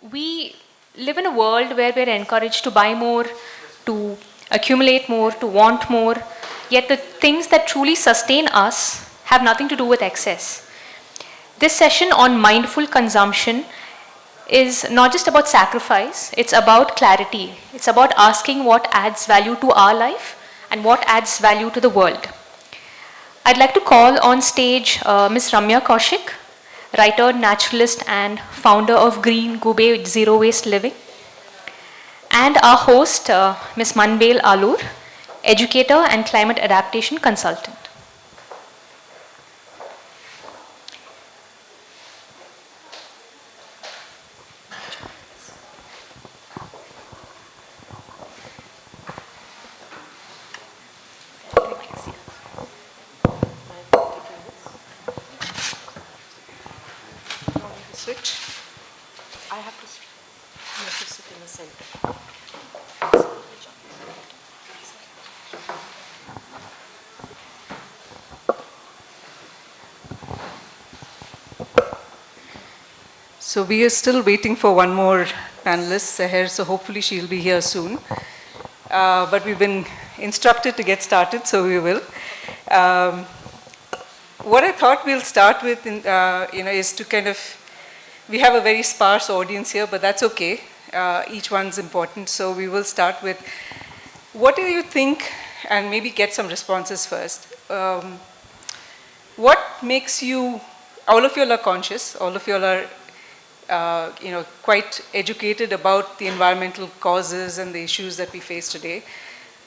We live in a world where we're encouraged to buy more, to accumulate more, to want more, yet the things that truly sustain us have nothing to do with excess. This session on mindful consumption is not just about sacrifice, it's about clarity. It's about asking what adds value to our life and what adds value to the world. I'd like to call on stage Ms. Ramya Coushik, writer, naturalist, and founder of Green Goobe Zero Waste Living, and our host, Ms. Manvel Alur, educator and climate adaptation consultant. Switch. I have to sit in the center. So we are still waiting for one more panelist, Sahar, so hopefully she'll be here soon. But we've been instructed to get started, so we will. What I thought we'll start with, is to kind of, we have a very sparse audience here, but that's okay. Each one's important, so we will start with, what do you think, and maybe get some responses first. What makes you, all of you are conscious, all of you are, quite educated about the environmental causes and the issues that we face today.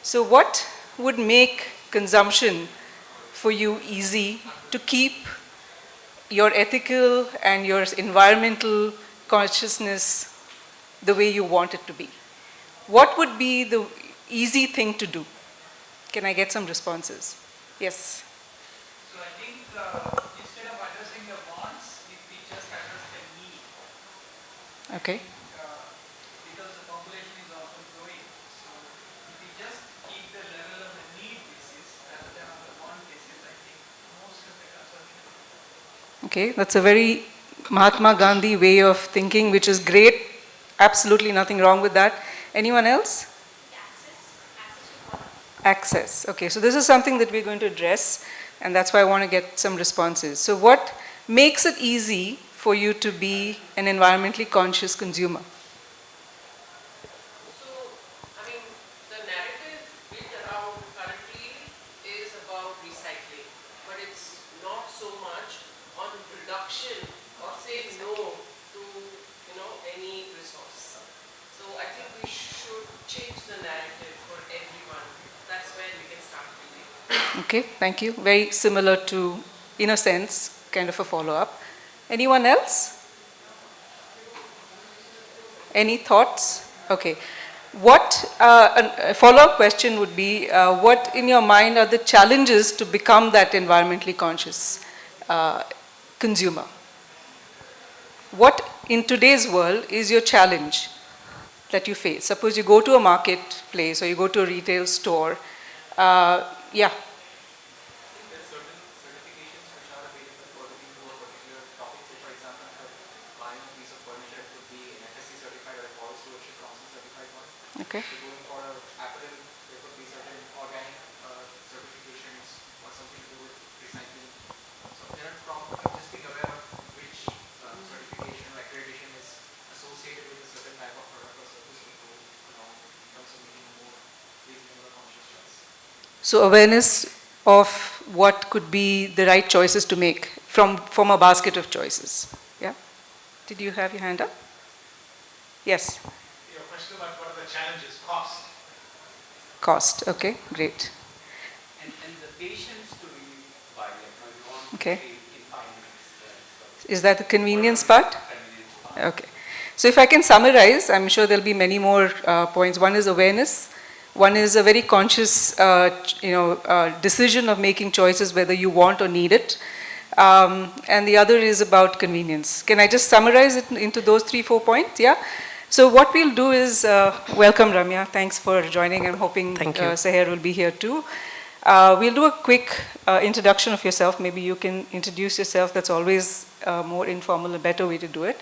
So what would make consumption for you easy to keep your ethical and your environmental consciousness the way you want it to be? What would be the easy thing to do? Can I get some responses? Yes. So I think instead of addressing the wants, if we just address the need. Okay. Because the population is also growing. So if we just keep the level of the need basis rather than on the want basis, I think most of the consumption. Okay, that's a very Mahatma Gandhi way of thinking, which is great. Absolutely nothing wrong with that. Anyone else? Access. Okay, so this is something that we're going to address, and that's why I want to get some responses. So what makes it easy for you to be an environmentally conscious consumer? So, I mean, the narrative built around currently is about recycling, but it's not so much on production or say no to, any resource. So I think we should change the narrative for everyone. That's where we can start building. Okay, thank you. Very similar to, in a sense, kind of a follow-up. Anyone else? Any thoughts? Okay. What, a follow-up question would be, what in your mind are the challenges to become that environmentally conscious consumer? What in today's world is your challenge that you face? Suppose you go to a marketplace or you go to a retail store. Yeah. Okay. So going for an apparel, there could be certain organic certifications or something to do with recycling. So just being aware of which certification or accreditation is associated with a certain type of product or service to go along in terms of making a more reasonable conscious choice. So awareness of what could be the right choices to make from a basket of choices. Yeah. Did you have your hand up? Yes. Your question about what are the challenges? Cost. Cost. Okay. Great. And the patience to really buy it. You want Okay. to in 5 minutes. Is that the convenience part? Okay. So if I can summarize, I'm sure there'll be many more points. One is awareness. One is a very conscious, decision of making choices whether you want or need it. And the other is about convenience. Can I just summarize it into those 3-4 points? Yeah. So what we'll do is, welcome Ramya, thanks for joining. I'm hoping Sahar will be here too. We'll do a quick introduction of yourself. Maybe you can introduce yourself. That's always a more informal, a better way to do it.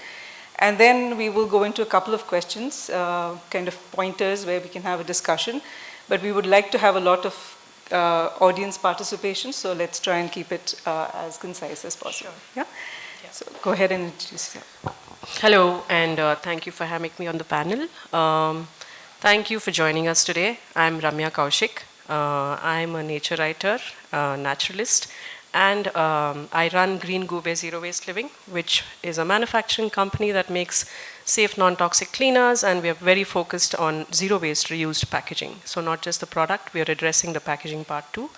And then we will go into a couple of questions, kind of pointers where we can have a discussion. But we would like to have a lot of audience participation, so let's try and keep it as concise as possible. Sure. Yeah? So go ahead and introduce yourself. Hello, and thank you for having me on the panel. Thank you for joining us today. I'm Ramya Coushik. I'm a nature writer, naturalist, and I run Green Goobe Zero Waste Living, which is a manufacturing company that makes safe, non-toxic cleaners, and we are very focused on zero waste reused packaging. So not just the product, we are addressing the packaging part too.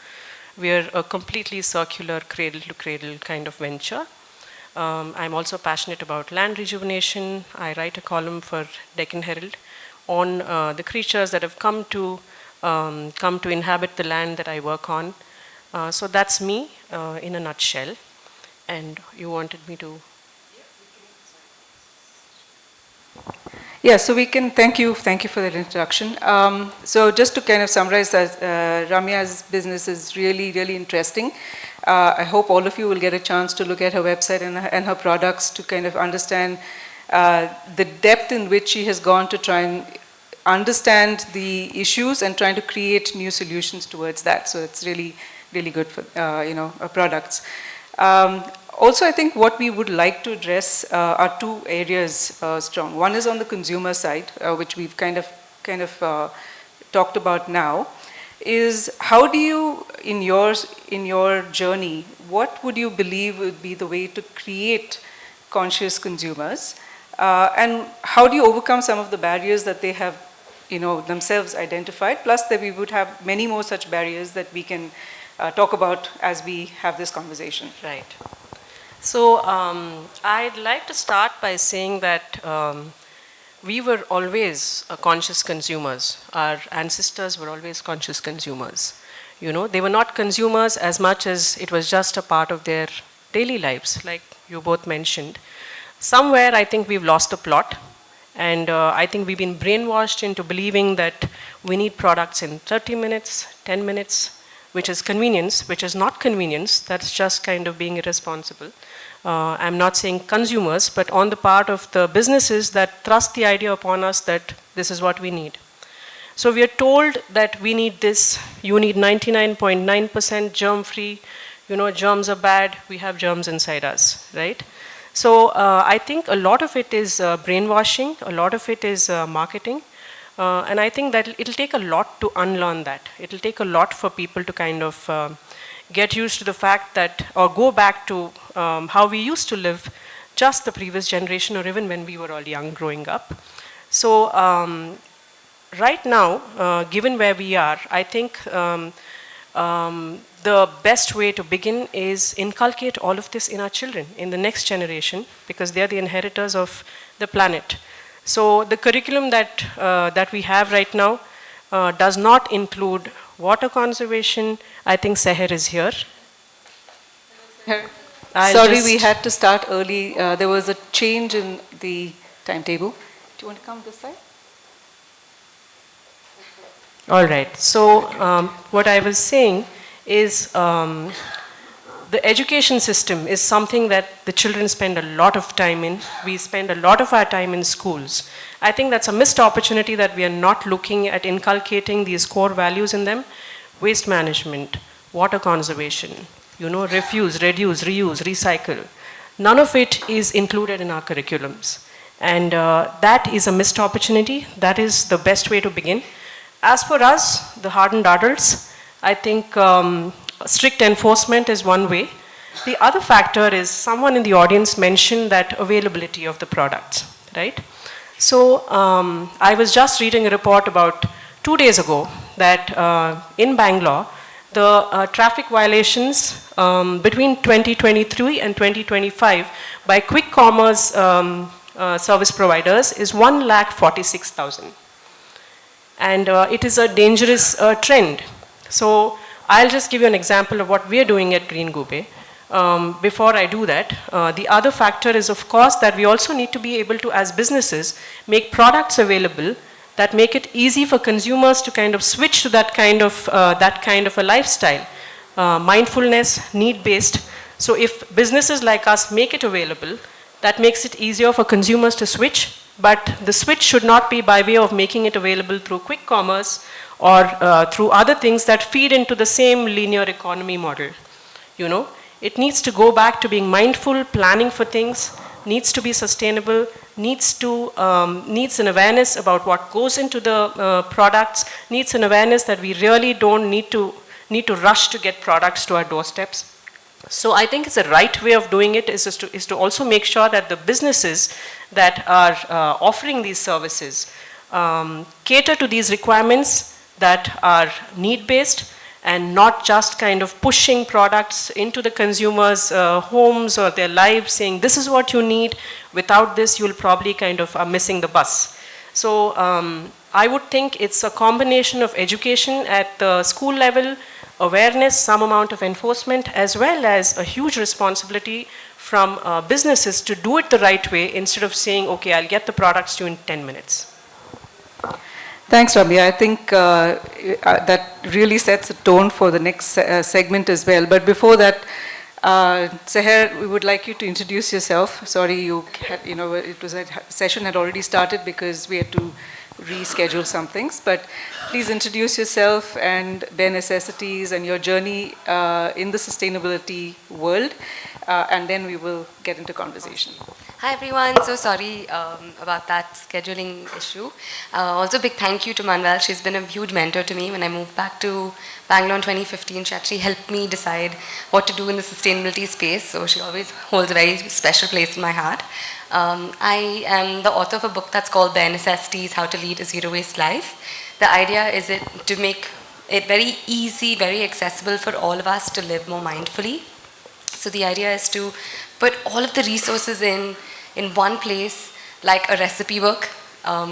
We are a completely circular cradle-to-cradle kind of venture. I'm also passionate about land rejuvenation. I write a column for Deccan Herald on the creatures that have come to inhabit the land that I work on. So that's me in a nutshell. And you wanted me to... Yeah, so we can, thank you for that introduction. So just to kind of summarize that, Ramya's business is really, really interesting. I hope all of you will get a chance to look at her website and her products to kind of understand the depth in which she has gone to try and understand the issues and trying to create new solutions towards that. So it's really, really good for, her products. Also, I think what we would like to address are two areas strong. One is on the consumer side, which we've kind of talked about now, is how do you, in your journey, what would you believe would be the way to create conscious consumers? And how do you overcome some of the barriers that they have, themselves identified, plus that we would have many more such barriers that we can talk about as we have this conversation. Right. So I'd like to start by saying that we were always conscious consumers. Our ancestors were always conscious consumers. They were not consumers as much as it was just a part of their daily lives, like you both mentioned. Somewhere I think we've lost the plot, and I think we've been brainwashed into believing that we need products in 30 minutes, 10 minutes, which is convenience, which is not convenience. That's just kind of being irresponsible. I'm not saying consumers, but on the part of the businesses that thrust the idea upon us that this is what we need. So we are told that we need this, you need 99.9% germ-free, germs are bad, we have germs inside us, right? So I think a lot of it is brainwashing, a lot of it is marketing, and I think that it'll take a lot to unlearn that. It'll take a lot for people to kind of get used to the fact that, or go back to how we used to live, just the previous generation, or even when we were all young growing up. So right now, given where we are, I think the best way to begin is inculcate all of this in our children, in the next generation, because they're the inheritors of the planet. So the curriculum that we have right now does not include water conservation. I think Sahar is here. Sorry, we had to start early. There was a change in the timetable. Do you want to come this side? All right. So what I was saying is the education system is something that the children spend a lot of time in. We spend a lot of our time in schools. I think that's a missed opportunity that we are not looking at inculcating these core values in them. Waste management, water conservation, refuse, reduce, reuse, recycle. None of it is included in our curriculums. And that is a missed opportunity. That is the best way to begin. As for us, the hardened adults, I think strict enforcement is one way. The other factor is someone in the audience mentioned that availability of the products, right? So I was just reading a report about 2 days ago that in Bangalore, the traffic violations between 2023 and 2025 by quick commerce service providers is 1,46,000. And it is a dangerous trend. So I'll just give you an example of what we are doing at Green Goobe. Before I do that, the other factor is, of course, that we also need to be able to, as businesses, make products available that make it easy for consumers to kind of switch to that kind of a lifestyle. Mindfulness, need-based. So if businesses like us make it available, that makes it easier for consumers to switch, but the switch should not be by way of making it available through quick commerce or through other things that feed into the same linear economy model. You know, it needs to go back to being mindful, planning for things, needs to be sustainable, needs an awareness about what goes into the products, needs an awareness that we really don't need to rush to get products to our doorsteps. So I think it's a right way of doing it is to also make sure that the businesses that are offering these services cater to these requirements that are need-based and not just kind of pushing products into the consumers' homes or their lives saying this is what you need, without this you'll probably kind of are missing the bus. So I would think it's a combination of education at the school level, awareness, some amount of enforcement, as well as a huge responsibility from businesses to do it the right way instead of saying, okay, I'll get the products to you in 10 minutes. Thanks, Ramya. I think that really sets a tone for the next segment as well. But before that, Sahar, we would like you to introduce yourself. Sorry, session had already started because we had to reschedule some things. But please introduce yourself and Bare Necessities and your journey in the sustainability world, and then we will get into conversation. Hi everyone, so sorry about that scheduling issue. Also big thank you to Manvel. She's been a huge mentor to me. When I moved back to Bangalore in 2015, she actually helped me decide what to do in the sustainability space, so she always holds a very special place in my heart. I am the author of a book that's called Bare Necessities, How to Lead a Zero Waste Life. The idea is to make it very easy, very accessible for all of us to live more mindfully. So the idea is to put all of the resources in one place, like a recipe book.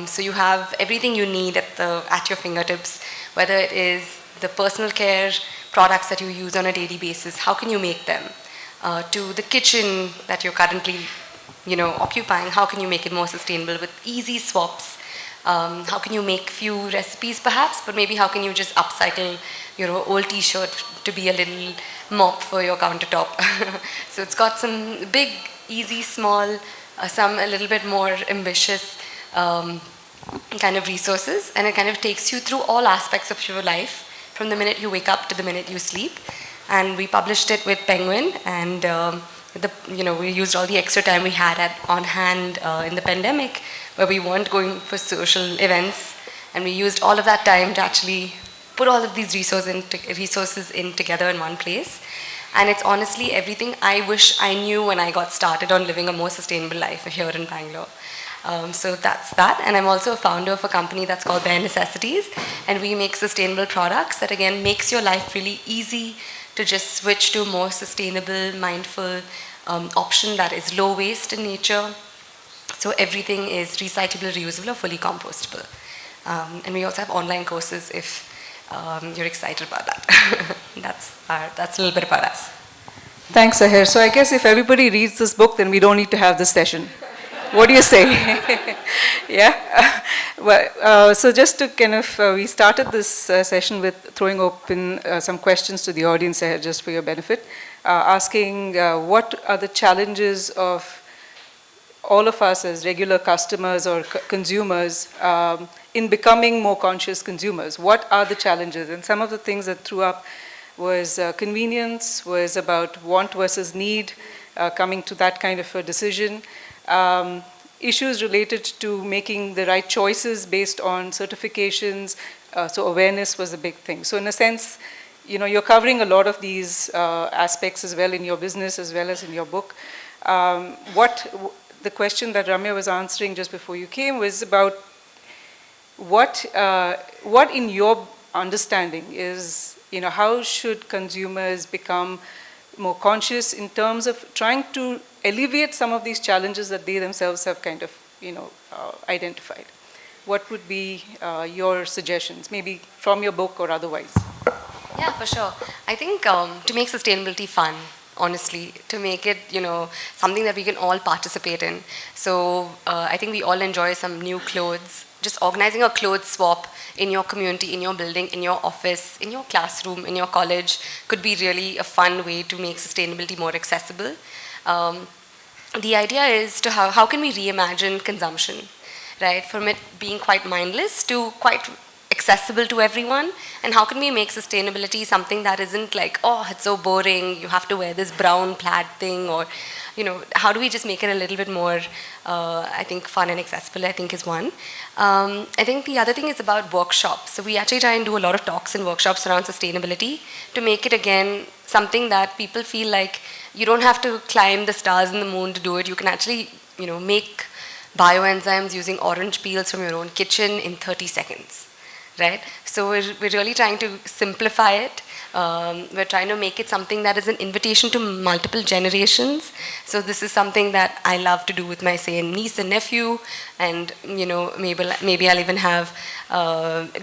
So you have everything you need at your fingertips, whether it is the personal care products that you use on a daily basis, how can you make them? To the kitchen that you're currently occupying, how can you make it more sustainable with easy swaps? How can you make few recipes perhaps, but maybe how can you just upcycle your old t-shirt to be a little mop for your countertop? So it's got some big, easy, small, some a little bit more ambitious kind of resources, and it kind of takes you through all aspects of your life from the minute you wake up to the minute you sleep. And we published it with Penguin, and we used all the extra time we had on hand in the pandemic, where we weren't going for social events, and we used all of that time to actually put all of these resources in together in one place. And it's honestly everything I wish I knew when I got started on living a more sustainable life here in Bangalore. So that's that. And I'm also a founder of a company that's called Bare Necessities, and we make sustainable products that again makes your life really easy to just switch to a more sustainable, mindful option that is low waste in nature. So everything is recyclable, reusable, or fully compostable. And we also have online courses if you're excited about that. That's a little bit about us. Thanks, Sahar. So I guess if everybody reads this book, then we don't need to have this session. What do you say? Yeah? So just to kind of, we started this session with throwing open some questions to the audience, Sahar, just for your benefit, asking what are the challenges of all of us as regular customers or consumers in becoming more conscious consumers. What are the challenges? And some of the things that threw up was convenience, was about want versus need, coming to that kind of a decision. Issues related to making the right choices based on certifications, so awareness was a big thing. So in a sense, you're covering a lot of these aspects as well in your business as well as in your book. The question that Ramya was answering just before you came was about what in your understanding is, how should consumers become more conscious in terms of trying to alleviate some of these challenges that they themselves have kind of, identified. What would be your suggestions, maybe from your book or otherwise? Yeah, for sure. I think to make sustainability fun, honestly, to make it, something that we can all participate in. So I think we all enjoy some new clothes. Just organizing a clothes swap in your community, in your building, in your office, in your classroom, in your college could be really a fun way to make sustainability more accessible. the idea is to how can we reimagine consumption, right? From it being quite mindless to quite accessible to everyone, and how can we make sustainability something that isn't like, oh, it's so boring, you have to wear this brown plaid thing, or, you know, how do we just make it a little bit more, I think, fun and accessible, I think is one. I think the other thing is about workshops. So we actually try and do a lot of talks and workshops around sustainability to make it, again, something that people feel like you don't have to climb the stars and the moon to do it. You can actually, you know, make bioenzymes using orange peels from your own kitchen in 30 seconds. Right? So we're really trying to simplify it. We're trying to make it something that is an invitation to multiple generations. So this is something that I love to do with my, say, niece and nephew, and, you know, maybe I'll even have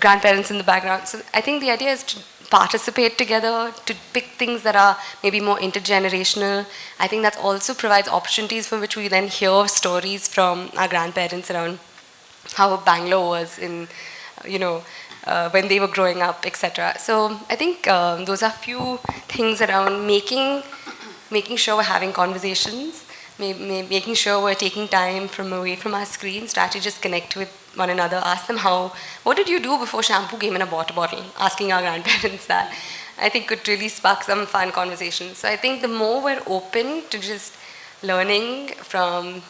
grandparents in the background. So I think the idea is to participate together, to pick things that are maybe more intergenerational. I think that also provides opportunities for which we then hear stories from our grandparents around how Bangalore was in, you know, when they were growing up, etc. So I think those are few things around making sure we're having conversations, making sure we're taking time away from our screens to actually just connect with one another, ask them what did you do before shampoo came in a water bottle? Asking our grandparents that, I think, could really spark some fun conversations. So I think the more we're open to just learning from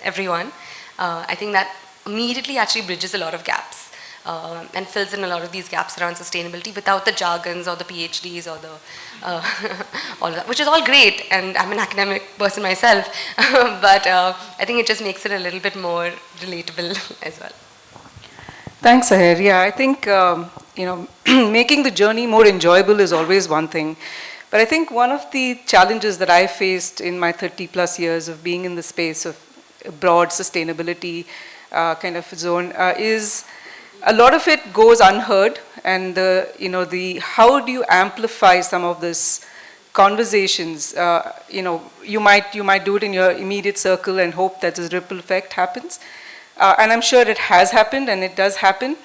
everyone, I think that immediately actually bridges a lot of gaps. And fills in a lot of these gaps around sustainability without the jargons or the PhDs or the all that, which is all great, and I'm an academic person myself, but I think it just makes it a little bit more relatable as well. Thanks, Sahar. Yeah, I think you know, making the journey more enjoyable is always one thing, but I think one of the challenges that I faced in my 30+ years of being in the space of broad sustainability kind of zone is a lot of it goes unheard, and you know, how do you amplify some of this conversations? You know, you might do it in your immediate circle and hope that this ripple effect happens, and I'm sure it has happened and it does happen.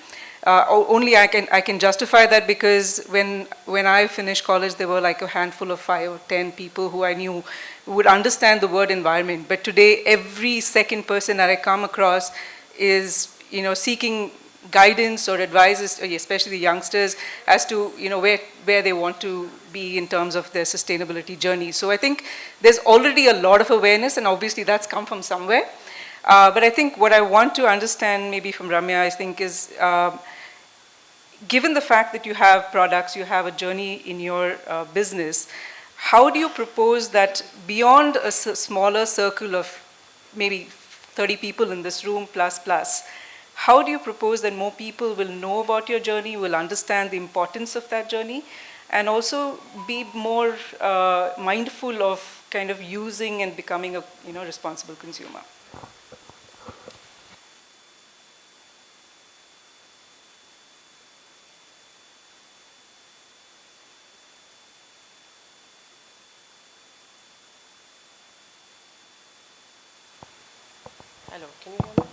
Only I can justify that because when I finished college, there were like a handful of 5 or 10 people who I knew would understand the word environment. But today, every second person that I come across is, you know, seeking guidance or advice, especially the youngsters, as to, you know, where they want to be in terms of their sustainability journey. So I think there's already a lot of awareness, and obviously that's come from somewhere. But I think what I want to understand maybe from Ramya, I think, is given the fact that you have products, you have a journey in your business, how do you propose that beyond a smaller circle of maybe 30 people in this room plus, how do you propose that more people will know about your journey, will understand the importance of that journey, and also be more mindful of kind of using and becoming a, you know, responsible consumer? Hello, can you hear me?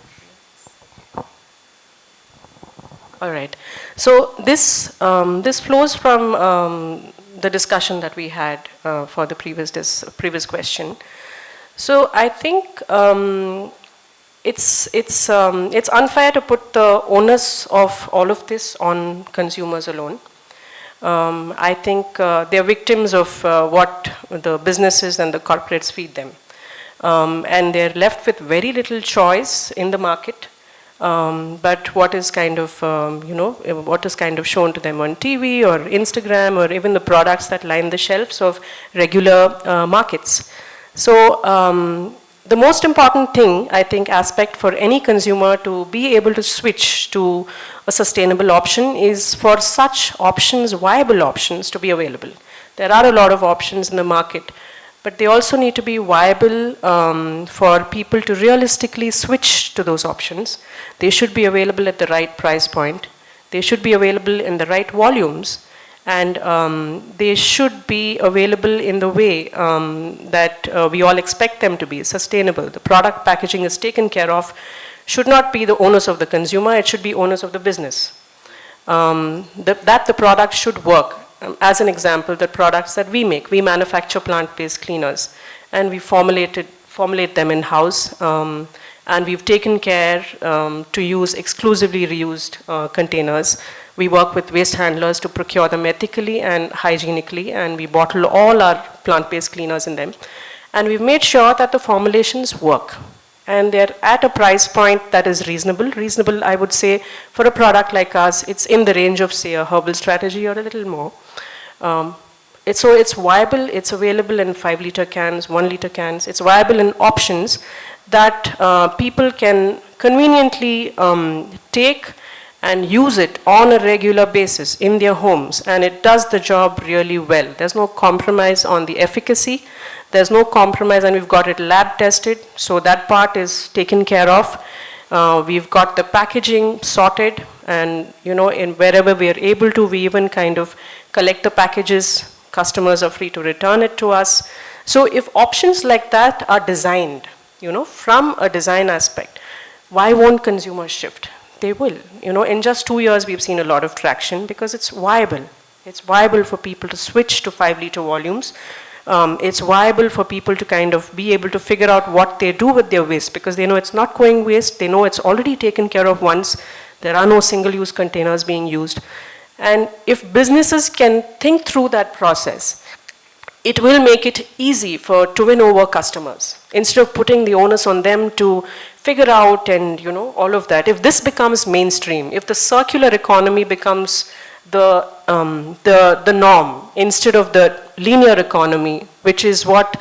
All right. So this flows from the discussion that we had for the previous question. So I think it's unfair to put the onus of all of this on consumers alone. I think they're victims of what the businesses and the corporates feed them, and they're left with very little choice in the market. But what is kind of, what is kind of shown to them on TV or Instagram, or even the products that line the shelves of regular markets. So the most important thing, I think, aspect for any consumer to be able to switch to a sustainable option is for such options, viable options, to be available. There are a lot of options in the market, but they also need to be viable for people to realistically switch to those options. They should be available at the right price point. They should be available in the right volumes, and they should be available in the way that we all expect them to be, sustainable. The product packaging is taken care of, should not be the onus of the consumer, it should be onus of the business. That the product should work. As an example, the products that we make, we manufacture plant-based cleaners, and we formulate it formulate them in-house. And we've taken care to use exclusively reused containers. We work with waste handlers to procure them ethically and hygienically, and we bottle all our plant-based cleaners in them. And we've made sure that the formulations work. And they're at a price point that is reasonable. Reasonable, I would say, for a product like us, it's in the range of, say, a herbal strategy or a little more. So it's viable, it's available in 5-liter cans, 1-liter cans. It's viable in options that people can conveniently take and use it on a regular basis in their homes, and it does the job really well. There's no compromise on the efficacy. There's no compromise, and we've got it lab tested, so that part is taken care of. We've got the packaging sorted, and in wherever we are able to, we even kind of collect the packages. Customers are free to return it to us. So if options like that are designed, from a design aspect, why won't consumers shift? They will. In just 2 years, we've seen a lot of traction because it's viable. It's viable for people to switch to 5-liter volumes. It's viable for people to kind of be able to figure out what they do with their waste because they know it's not going waste. They know it's already taken care of once. There are no single-use containers being used. And if businesses can think through that process, it will make it easy to win over customers. Instead of putting the onus on them to figure out and all of that. If this becomes mainstream, if the circular economy becomes the norm instead of the linear economy, which is what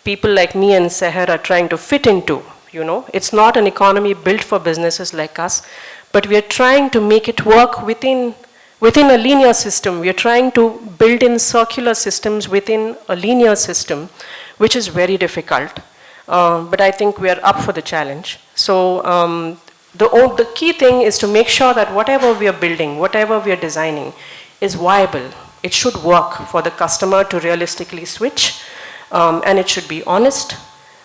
people like me and Sahar are trying to fit into, it's not an economy built for businesses like us, but we are trying to make it work within a linear system. We are trying to build in circular systems within a linear system, which is very difficult. But I think we are up for the challenge. So the key thing is to make sure that whatever we are building, whatever we are designing is viable. It should work for the customer to realistically switch, and it should be honest.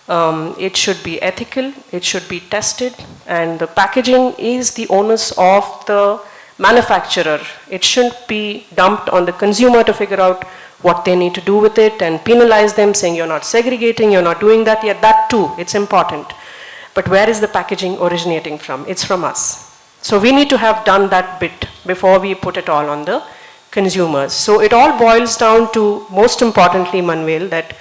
It should be ethical. It should be tested. And the packaging is the onus of the manufacturer. It shouldn't be dumped on the consumer to figure out what they need to do with it and penalize them saying you're not segregating, you're not doing that yet. That too, it's important. But where is the packaging originating from? It's from us. So we need to have done that bit before we put it all on the consumers. So it all boils down to, most importantly, Manvel, that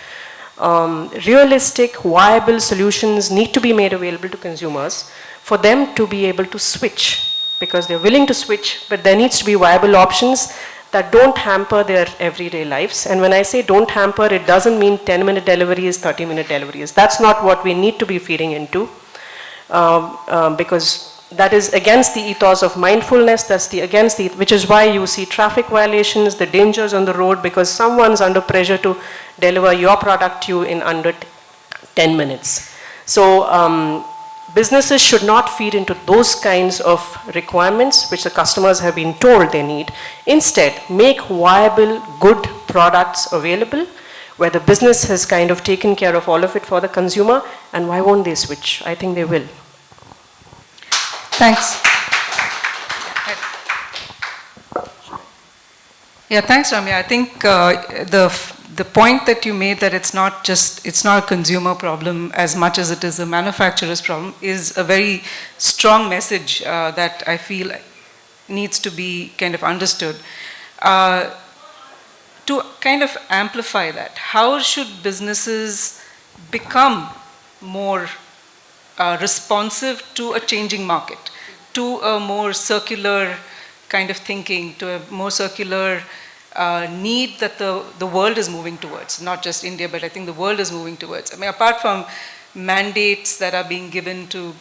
realistic, viable solutions need to be made available to consumers for them to be able to switch. Because they're willing to switch, but there needs to be viable options that don't hamper their everyday lives. And when I say don't hamper, it doesn't mean 10-minute deliveries, 30-minute deliveries. That's not what we need to be feeding into, because that is against the ethos of mindfulness. Which is why you see traffic violations, the dangers on the road, because someone's under pressure to deliver your product to you in under 10 minutes. So, businesses should not feed into those kinds of requirements which the customers have been told they need. Instead, make viable, good products available where the business has kind of taken care of all of it for the consumer, and why won't they switch? I think they will. Thanks. Yeah, thanks, Ramya. I think the point that you made that it's not a consumer problem as much as it is a manufacturer's problem is a very strong message that I feel needs to be kind of understood. To kind of amplify that, how should businesses become more responsive to a changing market, to a more circular kind of thinking, to a more circular need that the world is moving towards, not just India, but I think the world is moving towards. I mean, apart from mandates that are being given to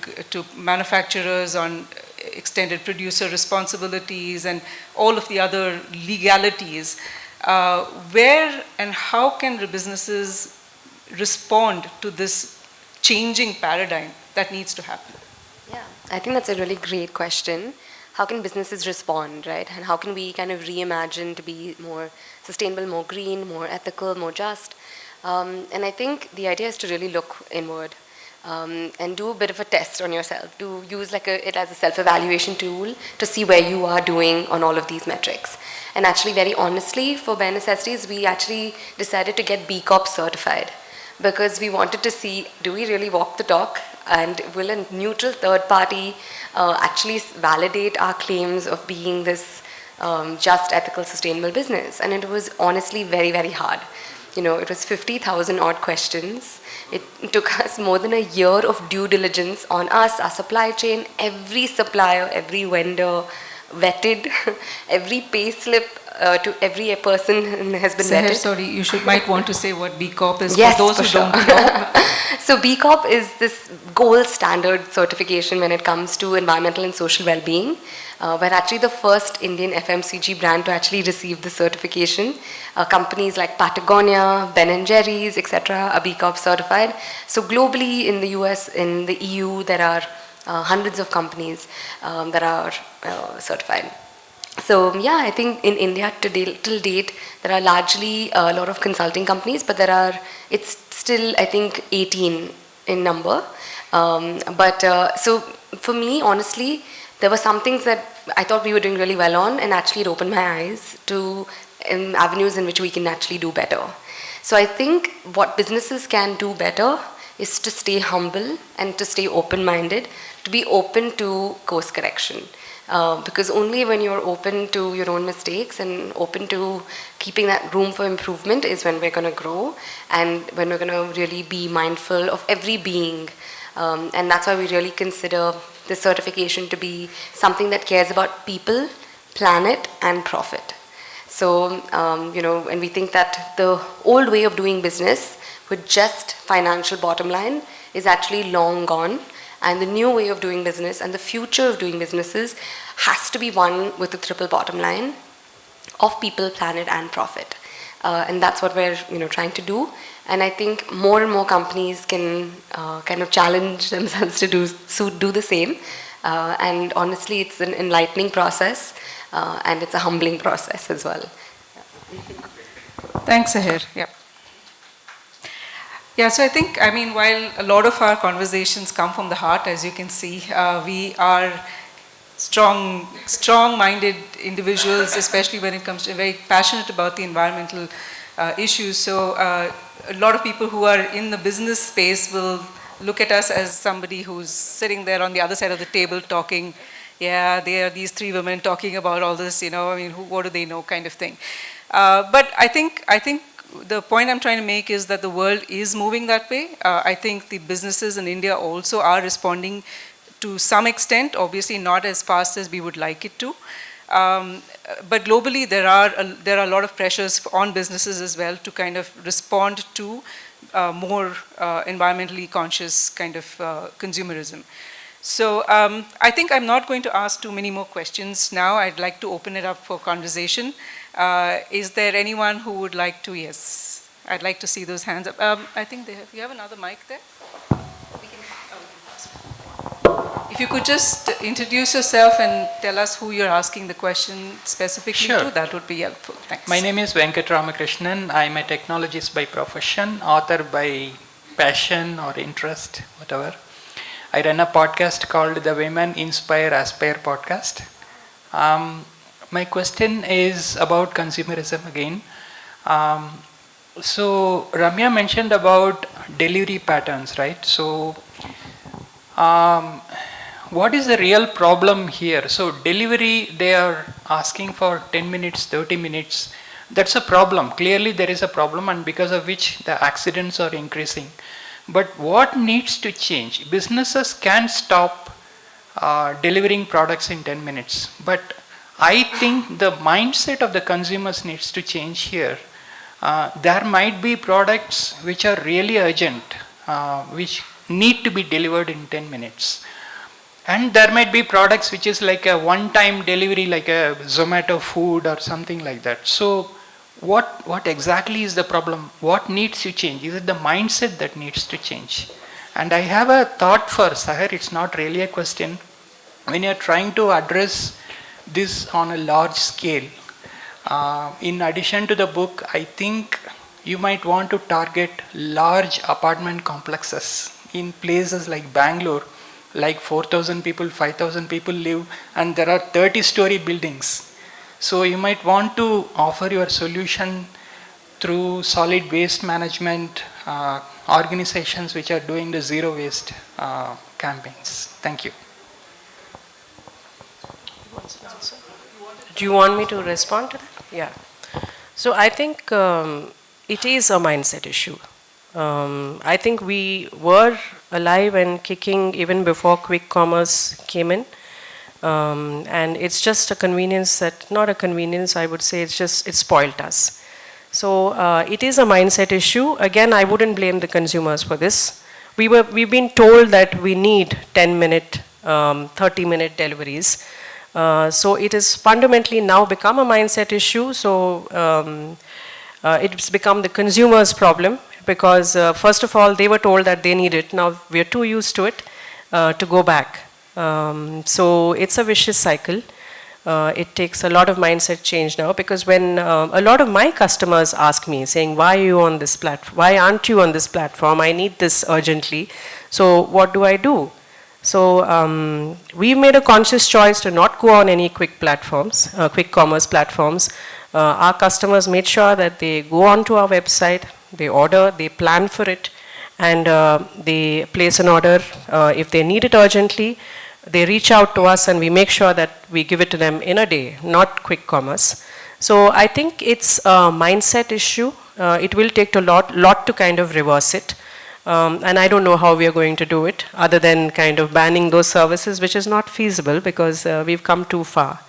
manufacturers on extended producer responsibilities and all of the other legalities, where and how can the businesses respond to this changing paradigm that needs to happen? Yeah, I think that's a really great question. How can businesses respond, right? And how can we kind of reimagine to be more sustainable, more green, more ethical, more just? And I think the idea is to really look inward and do a bit of a test on yourself, to use it as a self-evaluation tool to see where you are doing on all of these metrics. And actually, very honestly, for Bare Necessities, we actually decided to get B Corp certified, because we wanted to see, do we really walk the talk, and will a neutral third party actually validate our claims of being this just, ethical, sustainable business. And it was honestly very, very hard. It was 50,000 odd questions. It took us more than a year of due diligence on us, our supply chain, every supplier, every vendor vetted, every pay slip to every person has been Sahar, vetted. sorry, you might want to say what B Corp is Yes, for those for who sure. don't know. So B Corp is this gold standard certification when it comes to environmental and social well-being. We're actually the first Indian FMCG brand to actually receive the certification. Companies like Patagonia, Ben & Jerry's, etc. are B Corp certified. So globally in the US, in the EU, there are hundreds of companies that are certified. So yeah, I think in India till date, there are largely a lot of consulting companies, but it's still, I think, 18 in number. So for me, honestly, there were some things that I thought we were doing really well on, and actually it opened my eyes to avenues in which we can actually do better. So I think what businesses can do better is to stay humble and to stay open-minded, to be open to course correction. Because only when you're open to your own mistakes and open to keeping that room for improvement is when we're going to grow, and when we're going to really be mindful of every being. And that's why we really consider this certification to be something that cares about people, planet, and profit. So, and we think that the old way of doing business with just financial bottom line is actually long gone. And the new way of doing business and the future of doing businesses has to be one with a triple bottom line of people, planet, and profit. And that's what we're trying to do. And I think more and more companies can kind of challenge themselves to do the same. And honestly, it's an enlightening process, and it's a humbling process as well. Thanks, Sahar. Yeah. Yeah, so I think, while a lot of our conversations come from the heart, as you can see, we are strong-minded individuals, especially when it comes to very passionate about the environmental issues. So a lot of people who are in the business space will look at us as somebody who's sitting there on the other side of the table talking, yeah, there are these three women talking about all this, what do they know, kind of thing. But I think the point I'm trying to make is that the world is moving that way. I think the businesses in India also are responding to some extent, obviously not as fast as we would like it to. But globally, there are a lot of pressures on businesses as well to kind of respond to more environmentally conscious kind of consumerism. So I think I'm not going to ask too many more questions now. I'd like to open it up for conversation. Is there anyone who would like to? Yes, I'd like to see those hands up. I think you have another mic there? If you could just introduce yourself and tell us who you're asking the question specifically to, that would be helpful. Thanks. My name is Venkatramakrishnan. I'm a technologist by profession, author by passion or interest, whatever. I run a podcast called the Women Inspire Aspire podcast. My question is about consumerism again. So Ramya mentioned about delivery patterns, right? So what is the real problem here? So delivery, they are asking for 10 minutes, 30 minutes. That's a problem. Clearly there is a problem, and because of which the accidents are increasing. But what needs to change? Businesses can stop delivering products in 10 minutes. But I think the mindset of the consumers needs to change here. There might be products which are really urgent, which need to be delivered in 10 minutes. And there might be products which is like a one-time delivery, like a Zomato food or something like that. So what exactly is the problem? What needs to change? Is it the mindset that needs to change? And I have a thought for Sahar. It's not really a question. When you're trying to address this on a large scale, in addition to the book, I think you might want to target large apartment complexes in places like Bangalore, like 4,000 people, 5,000 people live, and there are 30-story buildings. So you might want to offer your solution through solid waste management, organizations which are doing the zero waste campaigns. Thank you. Do you want me to respond to that? Yeah. So I think it is a mindset issue. I think we were alive and kicking even before quick commerce came in. And it's just a convenience that, not a convenience, I would say it spoiled us. So it is a mindset issue. Again, I wouldn't blame the consumers for this. We've been told that we need 10-minute, 30-minute deliveries. So it has fundamentally now become a mindset issue. So it's become the consumer's problem because first of all, they were told that they need it. Now we're too used to it to go back. So it's a vicious cycle. It takes a lot of mindset change now because when a lot of my customers ask me saying, why are you on this platform? Why aren't you on this platform? I need this urgently. So what do I do? So we made a conscious choice to not go on any quick platforms, quick commerce platforms. Our customers made sure that they go onto our website, they order, they plan for it, and they place an order. If they need it urgently, they reach out to us and we make sure that we give it to them in a day, not quick commerce. So I think it's a mindset issue. It will take a lot to kind of reverse it. And I don't know how we are going to do it other than kind of banning those services, which is not feasible because we've come too far.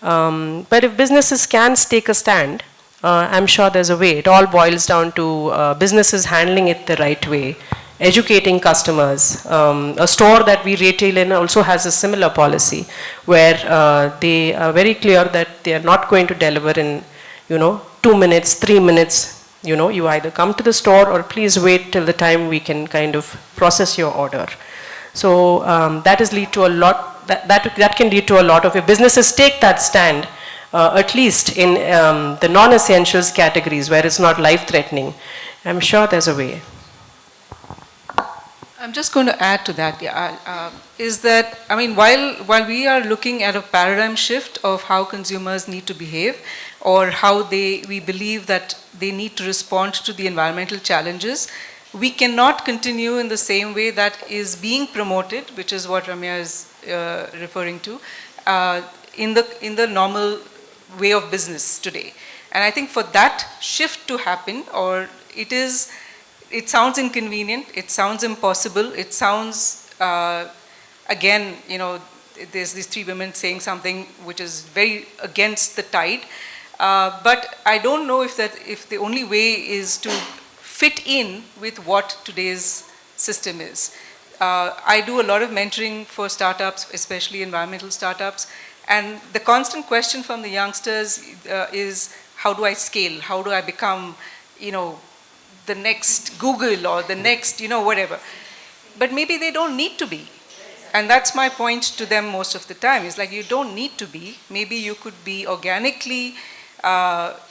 But if businesses can take a stand, I'm sure there's a way. It all boils down to businesses handling it the right way, educating customers. A store that we retail in also has a similar policy where they are very clear that they are not going to deliver in, 2 minutes, 3 minutes. You either come to the store or please wait till the time we can kind of process your order. So that is lead to a lot. That can lead to a lot of, if businesses take that stand, at least in the non-essentials categories where it's not life-threatening, I'm sure there's a way. I'm just going to add to that, is that, I mean, while we are looking at a paradigm shift of how consumers need to behave or how we believe that they need to respond to the environmental challenges, we cannot continue in the same way that is being promoted, which is what Ramya is referring to, in the normal way of business today. And I think for that shift to happen, it sounds inconvenient, it sounds impossible, it sounds, again, there's these three women saying something which is very against the tide. But I don't know if the only way is to fit in with what today's system is. I do a lot of mentoring for startups, especially environmental startups, and the constant question from the youngsters is, how do I scale? How do I become, the next Google or the next, whatever. But maybe they don't need to be. And that's my point to them most of the time. It's like, you don't need to be. Maybe you could be organically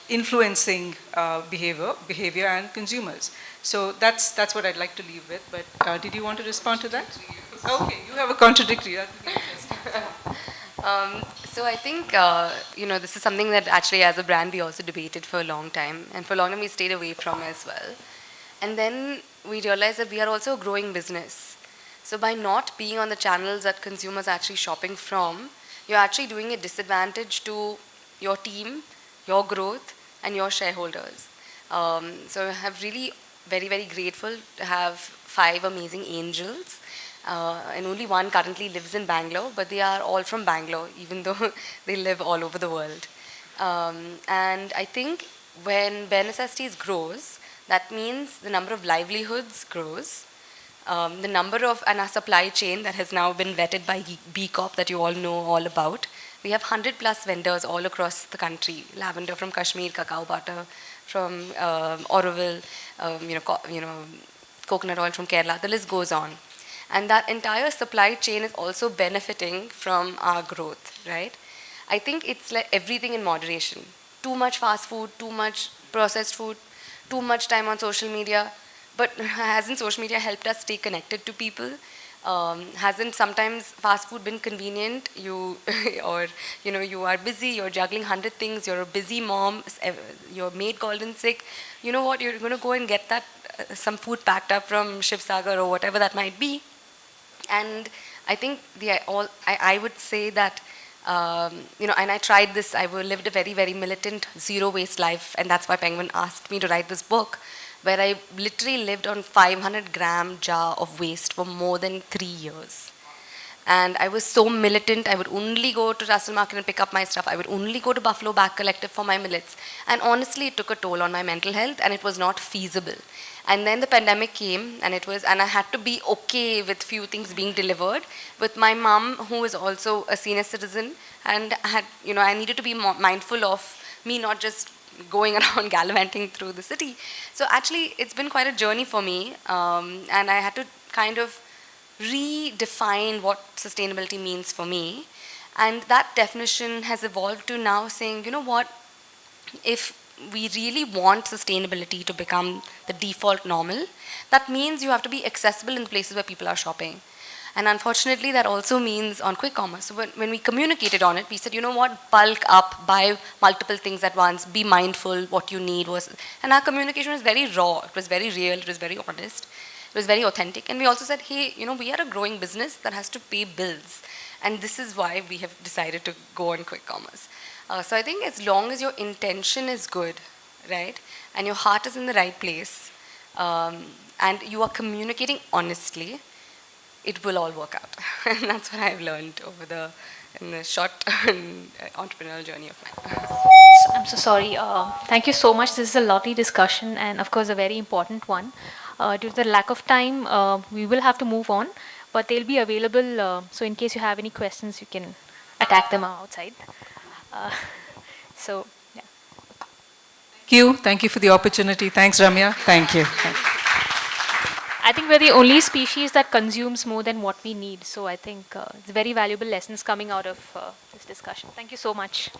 influencing behavior and consumers. So that's what I'd like to leave with. But did you want to respond to that? Okay, you have a contradictory. That would be interesting. So I think, this is something that actually as a brand we also debated for a long time. And for a long time we stayed away from as well. And then we realized that we are also a growing business. So by not being on the channels that consumers are actually shopping from, you're actually doing a disadvantage to your team, your growth, and your shareholders. So I'm really very, very grateful to have 5 amazing angels. And only one currently lives in Bangalore, but they are all from Bangalore, even though they live all over the world. And I think when Necessities grows, that means the number of livelihoods grows. The number of, and our supply chain that has now been vetted by B Corp that you all know all about. We have 100+ vendors all across the country. Lavender from Kashmir, cacao butter from Auroville, coconut oil from Kerala. The list goes on. And that entire supply chain is also benefiting from our growth, right? I think it's like everything in moderation. Too much fast food, too much processed food, too much time on social media. But hasn't social media helped us stay connected to people? Hasn't sometimes fast food been convenient? You are busy, you're juggling 100 things, you're a busy mom, your maid called in sick. You know what, you're going to go and get that some food packed up from Shiv Sagar or whatever that might be. And I think I would say that, and I tried this, lived a very, very militant, zero waste life, and that's why Penguin asked me to write this book, where I literally lived on 500-gram jar of waste for more than 3 years. And I was so militant, I would only go to Russell Market and pick up my stuff. I would only go to Buffalo Bag Collective for my millets. And honestly, it took a toll on my mental health, and it was not feasible. And then the pandemic came, and I had to be okay with few things being delivered. With my mom, who is also a senior citizen, and I needed to be mindful of me not just going around gallivanting through the city. So actually, it's been quite a journey for me, and I had to kind of redefine what sustainability means for me. And that definition has evolved to now saying, you know what, if we really want sustainability to become the default normal, that means you have to be accessible in places where people are shopping. And unfortunately, that also means on quick commerce. So when we communicated on it, we said, you know what, bulk up, buy multiple things at once, be mindful what you need. And our communication was very raw, it was very real, it was very honest. It was very authentic. And we also said, hey, we are a growing business that has to pay bills. And this is why we have decided to go on quick commerce. So I think as long as your intention is good, right, and your heart is in the right place, and you are communicating honestly, it will all work out. And that's what I've learned in the short entrepreneurial journey of mine. I'm so sorry. Thank you so much. This is a lovely discussion and, of course, a very important one. Due to the lack of time, we will have to move on, but they'll be available. So in case you have any questions, you can attack them outside. So, yeah. Thank you. Thank you for the opportunity. Thanks, Ramya. Thank you. I think we're the only species that consumes more than what we need. So I think it's very valuable lessons coming out of this discussion. Thank you so much.